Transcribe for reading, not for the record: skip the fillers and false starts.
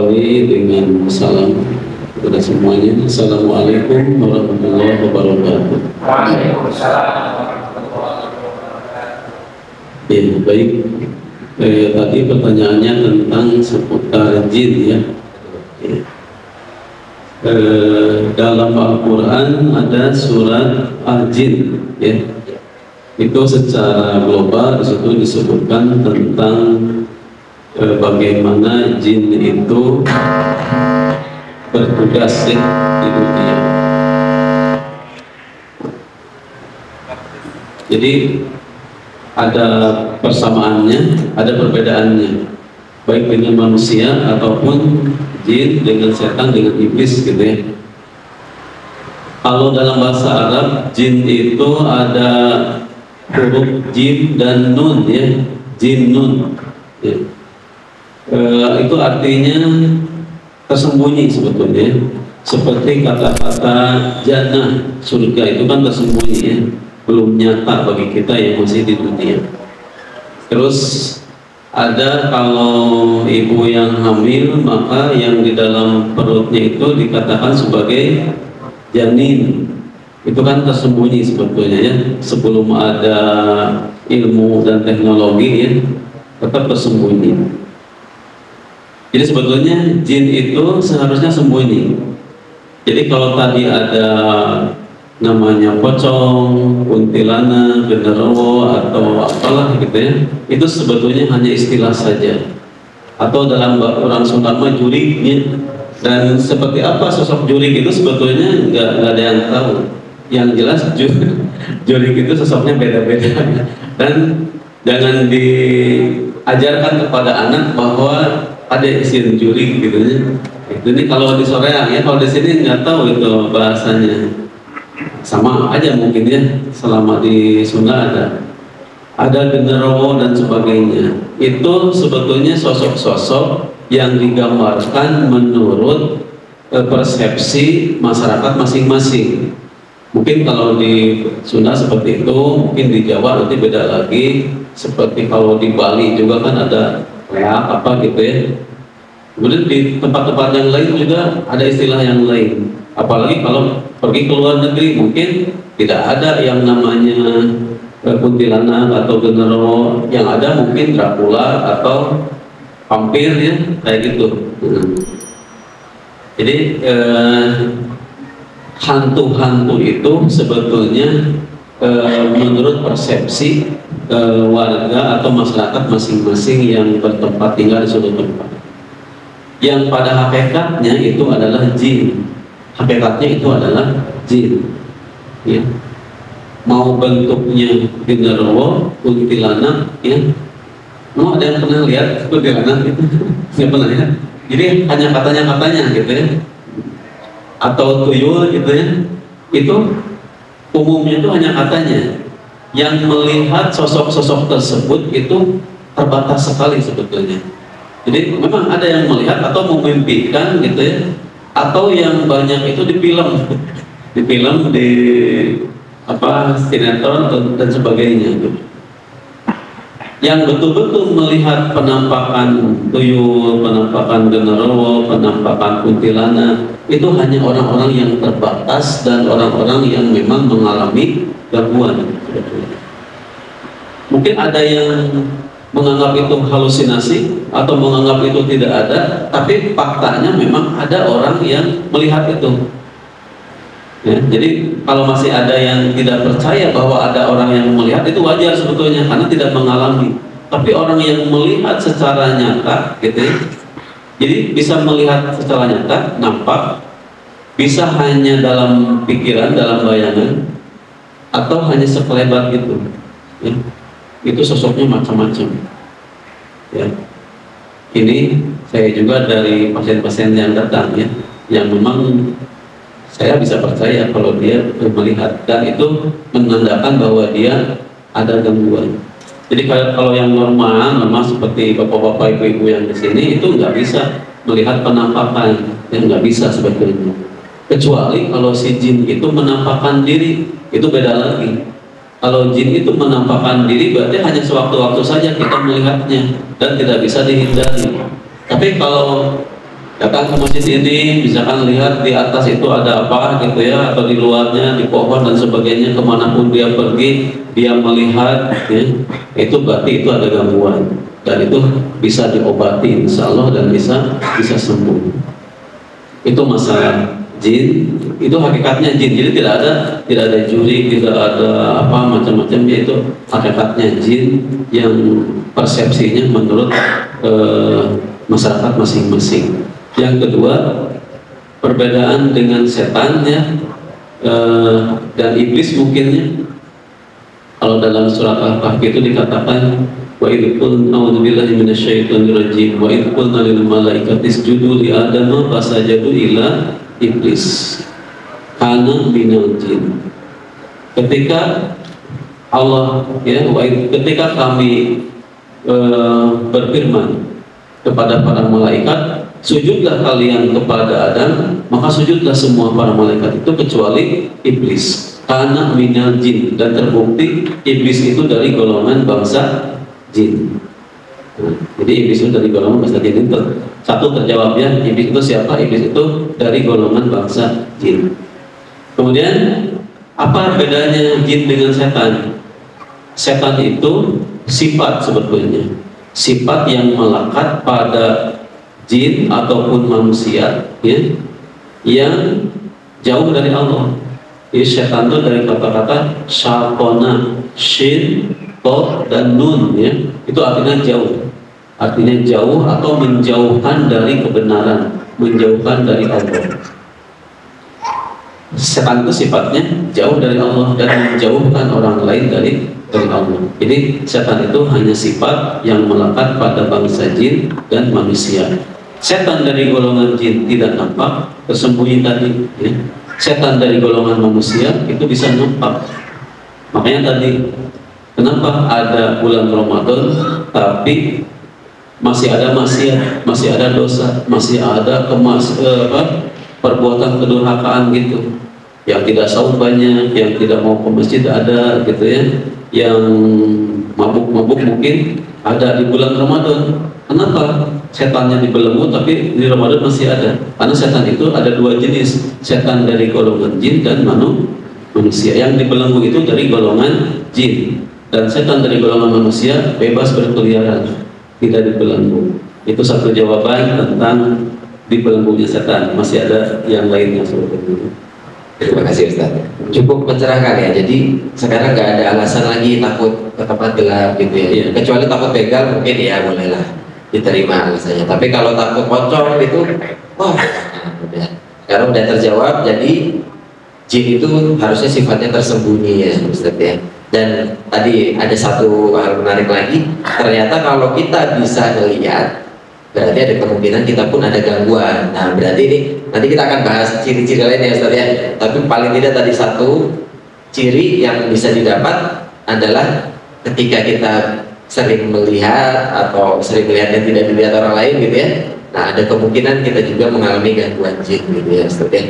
awali dengan salam kepada semuanya. Assalamualaikum warahmatullahi wabarakatuh. Waalaikumsalam warahmatullahi wabarakatuh. Ya, baik. Tadi pertanyaannya tentang seputar jin ya. Dalam Al-Quran ada surat Al-Jin ya. Itu secara global disitu disebutkan tentang bagaimana jin itu bertugas ya, di dunia. Jadi ada persamaannya, ada perbedaannya, baik dengan manusia ataupun jin, dengan setan, dengan iblis gitu ya. Kalau dalam bahasa Arab, jin itu ada huruf jim dan nun ya, jin nun ya. Itu artinya tersembunyi sebetulnya, seperti kata-kata jannah, surga itu kan tersembunyi ya, belum nyata bagi kita yang masih di dunia. Terus ada kalau ibu yang hamil, maka yang di dalam perutnya itu dikatakan sebagai janin. Itu kan tersembunyi sebetulnya ya, sebelum ada ilmu dan teknologi ya, tetap tersembunyi. Jadi sebetulnya jin itu seharusnya sembunyi. Jadi kalau tadi ada namanya pocong, kuntilanak, genderuwo atau apalah gitu ya, itu sebetulnya hanya istilah saja. Atau dalam orang Sunda mah jurik ya. Dan seperti apa sosok jurik itu sebetulnya nggak ada yang tahu. Yang jelas jurik itu sosoknya beda-beda. Dan jangan diajarkan kepada anak bahwa ada isim jurik gitu ya. Ini kalau di Soreang ya, kalau di sini nggak tahu itu bahasanya. Sama aja mungkin ya, selama di Sunda ada genderuwo dan sebagainya. Itu sebetulnya sosok-sosok yang digambarkan menurut persepsi masyarakat masing-masing. Mungkin kalau di Sunda seperti itu, mungkin di Jawa nanti beda lagi. Seperti kalau di Bali juga kan ada leak apa gitu ya. Kemudian di tempat-tempat yang lain juga ada istilah yang lain. Apalagi kalau pergi ke luar negeri, mungkin tidak ada yang namanya kuntilanak atau genderuwo. Yang ada mungkin Dracula atau vampir ya, kayak gitu. Jadi hantu-hantu itu sebetulnya menurut persepsi warga atau masyarakat masing-masing yang bertempat tinggal di suatu tempat. Yang pada hakikatnya itu adalah jin. Hakikatnya itu adalah jin. Ya. Mau bentuknya genderuwo, kuntilanak, ya. Mau ada yang pernah lihat kuntilanak itu? Nggak pernah ya. Jadi hanya katanya gitu ya. Atau tuyul gitu ya. Itu umumnya itu hanya katanya. Yang melihat sosok-sosok tersebut itu terbatas sekali sebetulnya. Jadi memang ada yang melihat atau memimpikan gitu ya, atau yang banyak itu di film, di apa sinetron dan sebagainya. Gitu. Yang betul-betul melihat penampakan tuyul, penampakan genderuwo, penampakan kuntilanak itu hanya orang-orang yang terbatas dan orang-orang yang memang mengalami gangguan. Mungkin ada yang menganggap itu halusinasi atau menganggap itu tidak ada, tapi faktanya memang ada orang yang melihat itu. Ya, jadi kalau masih ada yang tidak percaya bahwa ada orang yang melihat, itu wajar sebetulnya karena tidak mengalami. Tapi orang yang melihat secara nyata, gitu ya, jadi bisa melihat secara nyata, nampak, bisa hanya dalam pikiran, dalam bayangan, atau hanya sekelebat gitu. Ya. Itu sosoknya macam-macam. Ya. Ini saya juga dari pasien-pasien yang datang ya, yang memang saya bisa percaya kalau dia melihat dan itu menandakan bahwa dia ada gangguan. Jadi kalau yang normal seperti bapak-bapak, ibu-ibu yang di sini itu nggak bisa melihat penampakan, yang nggak bisa sebetulnya. Kecuali kalau si jin itu menampakkan diri, itu beda lagi. Kalau jin itu menampakkan diri berarti hanya sewaktu-waktu saja kita melihatnya dan tidak bisa dihindari. Tapi kalau Datang ke masjid ini, misalkan lihat di atas itu ada apa gitu ya, atau di luarnya, di pohon dan sebagainya, kemanapun dia pergi, dia melihat, ya, itu berarti itu ada gangguan, dan itu bisa diobati insya Allah dan bisa sembuh. Itu masalah jin, itu hakikatnya jin. Jadi tidak ada juri, tidak ada apa macam-macamnya, itu hakikatnya jin yang persepsinya menurut masyarakat masing-masing. Yang kedua, perbedaan dengan setan ya, dan iblis mungkinnya. Kalau dalam surat Al-Kahfi itu dikatakan wa idh qulna a'udzubillahi minasyaitonir rajim wa idh qulna lil malaikati isjudu li adama fasajadu ila iblis kana minal jin. Ketika Allah ya, ketika kami berfirman kepada para malaikat, sujudlah kalian kepada Adam, maka sujudlah semua para malaikat itu kecuali iblis, karena minal jin, dan terbukti iblis itu dari golongan bangsa jin. Jadi iblis itu dari golongan bangsa jin. Itu satu terjawab ya, iblis itu siapa? Iblis itu dari golongan bangsa jin. Kemudian apa bedanya jin dengan setan? Setan itu sifat sebetulnya, sifat yang melekat pada jin ataupun manusia ya, yang jauh dari Allah. Jadi setan itu dari kata-kata syatona, shin, to, dan nun ya, itu artinya jauh. Artinya jauh atau menjauhkan dari kebenaran, menjauhkan dari Allah. Setan itu sifatnya jauh dari Allah dan menjauhkan orang lain dari Allah. Jadi setan itu hanya sifat yang melekat pada bangsa jin dan manusia. Setan dari golongan jin tidak nampak, tersembunyi tadi ya. Setan dari golongan manusia itu bisa nampak. Makanya tadi kenapa ada bulan Ramadan tapi masih ada maksiat, masih ada dosa, masih ada perbuatan kedurhakaan gitu. Yang tidak saum banyak, yang tidak mau ke masjid ada gitu ya, yang mabuk-mabuk mungkin ada di bulan Ramadan. Kenapa? Setannya dibelenggu tapi di Ramadan masih ada. Karena setan itu ada dua jenis, setan dari golongan jin dan manusia. Yang dibelenggu itu dari golongan jin, dan setan dari golongan manusia bebas berkeliaran, tidak dibelenggu. Itu satu jawaban tentang dibelenggunya setan. Masih ada yang lainnya seperti itu. Terima kasih Ustaz. Cukup mencerahkan ya. Jadi sekarang nggak ada alasan lagi takut ke tempat gelap gitu ya. Iya. Kecuali takut begal mungkin ya bolehlah diterima alasannya. Tapi kalau takut pocong itu, wah, karena udah terjawab. Jadi jin itu harusnya sifatnya tersembunyi ya Ustaz ya. Dan tadi ada satu hal menarik lagi. Ternyata kalau kita bisa melihat, berarti ada kemungkinan kita pun ada gangguan. Nah berarti ini nanti kita akan bahas ciri-ciri lainnya Ustaz ya. Tapi paling tidak tadi satu ciri yang bisa didapat adalah ketika kita sering melihat atau sering melihat yang tidak dilihat orang lain gitu ya. Nah ada kemungkinan kita juga mengalami gangguan jin gitu ya Ustaz ya.